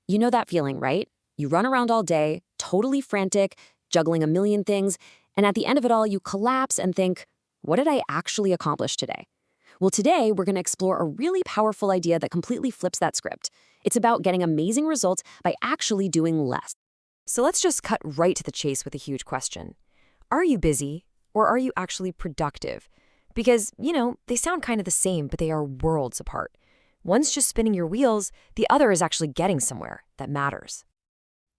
You know that feeling, right? You run around all day, totally frantic, juggling a million things, and at the end of it all, you collapse and think, what did I actually accomplish today? Well, today, we're going to explore a really powerful idea that completely flips that script. It's about getting amazing results by actually doing less. So let's just cut right to the chase with a huge question. Are you busy, or are you actually productive? Because, they sound kind of the same, but they are worlds apart. One's just spinning your wheels, the other is actually getting somewhere that matters.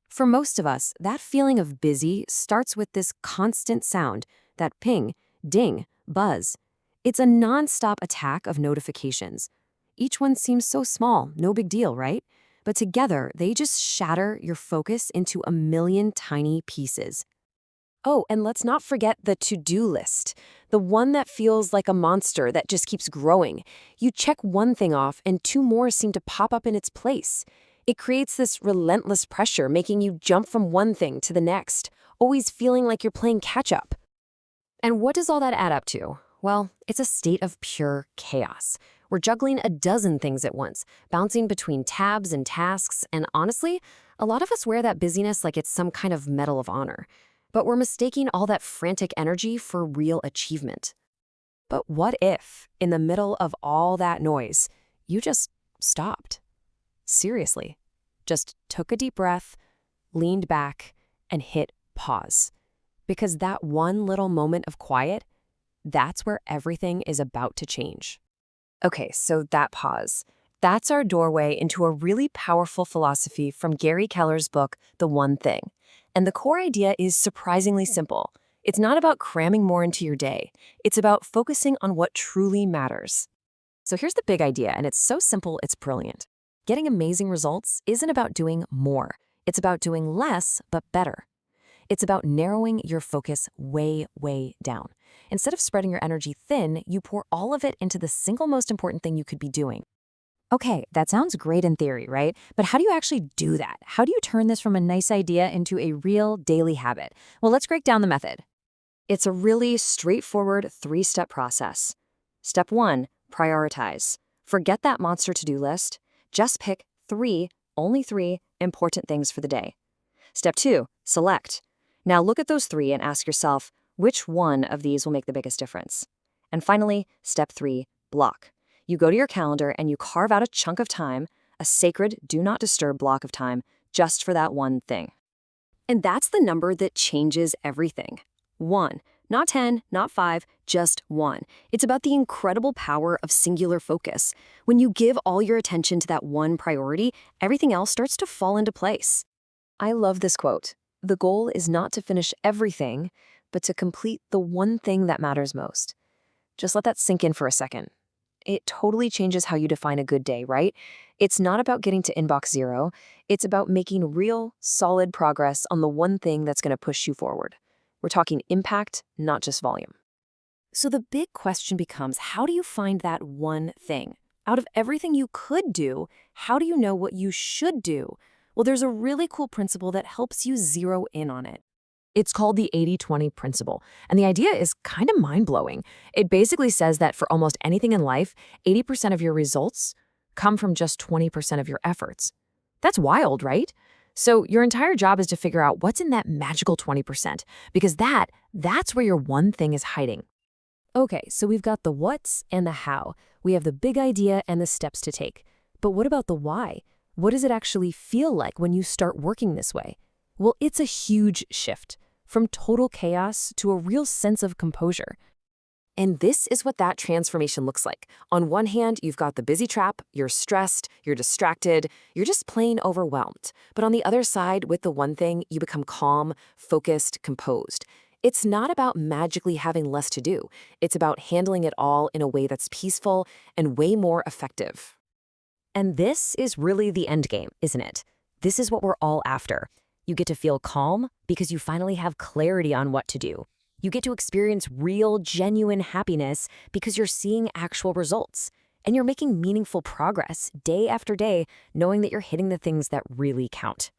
For most of us, that feeling of busy starts with this constant sound, that ping, ding, buzz. It's a nonstop attack of notifications. Each one seems so small, no big deal, right? But together, they just shatter your focus into a million tiny pieces. Oh, and let's not forget the to-do list, the one that feels like a monster that just keeps growing. You check one thing off and two more seem to pop up in its place. It creates this relentless pressure, making you jump from one thing to the next, always feeling like you're playing catch-up. And what does all that add up to? Well, it's a state of pure chaos. We're juggling a dozen things at once, bouncing between tabs and tasks, and honestly, a lot of us wear that busyness like it's some kind of medal of honor. But we're mistaking all that frantic energy for real achievement. But what if, in the middle of all that noise, you just stopped? Seriously, just took a deep breath, leaned back, and hit pause. Because that one little moment of quiet, that's where everything is about to change. Okay, so that pause. That's our doorway into a really powerful philosophy from Gary Keller's book, The One Thing. And the core idea is surprisingly simple. It's not about cramming more into your day. It's about focusing on what truly matters. So here's the big idea, and it's so simple, it's brilliant. Getting amazing results isn't about doing more. It's about doing less, but better. It's about narrowing your focus way, way down. Instead of spreading your energy thin, you pour all of it into the single most important thing you could be doing. Okay, that sounds great in theory, right? But how do you actually do that? How do you turn this from a nice idea into a real daily habit? Well, let's break down the method. It's a really straightforward three-step process. Step 1, prioritize. Forget that monster to-do list. Just pick only three important things for the day. Step 2, select. Now look at those three and ask yourself, which one of these will make the biggest difference? And finally, step 3, block. You go to your calendar and you carve out a chunk of time, a sacred do not disturb block of time, just for that one thing. And that's the number that changes everything. 1, not 10, not 5, just 1. It's about the incredible power of singular focus. When you give all your attention to that one priority, everything else starts to fall into place. I love this quote. The goal is not to finish everything, but to complete the one thing that matters most. Just let that sink in for a second. It totally changes how you define a good day, right? It's not about getting to inbox 0. It's about making real, solid progress on the one thing that's going to push you forward. We're talking impact, not just volume. So the big question becomes, how do you find that one thing? Out of everything you could do, how do you know what you should do? Well, there's a really cool principle that helps you zero in on it. It's called the 80-20 principle, and the idea is kind of mind-blowing. It basically says that for almost anything in life, 80% of your results come from just 20% of your efforts. That's wild, right? So your entire job is to figure out what's in that magical 20%, because that's where your one thing is hiding. Okay, so we've got the what's and the how. We have the big idea and the steps to take. But what about the why? What does it actually feel like when you start working this way? Well, it's a huge shift, from total chaos to a real sense of composure. And this is what that transformation looks like. On one hand, you've got the busy trap, you're stressed, you're distracted, you're just plain overwhelmed. But on the other side, with the one thing, you become calm, focused, composed. It's not about magically having less to do. It's about handling it all in a way that's peaceful and way more effective. And this is really the end game, isn't it? This is what we're all after. You get to feel calm because you finally have clarity on what to do. You get to experience real, genuine happiness because you're seeing actual results. And you're making meaningful progress day after day, knowing that you're hitting the things that really count.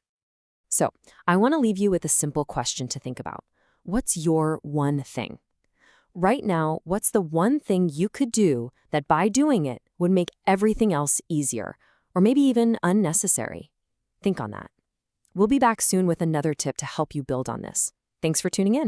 So, I want to leave you with a simple question to think about. What's your one thing? Right now, what's the one thing you could do that by doing it would make everything else easier, or maybe even unnecessary? Think on that. We'll be back soon with another tip to help you build on this. Thanks for tuning in.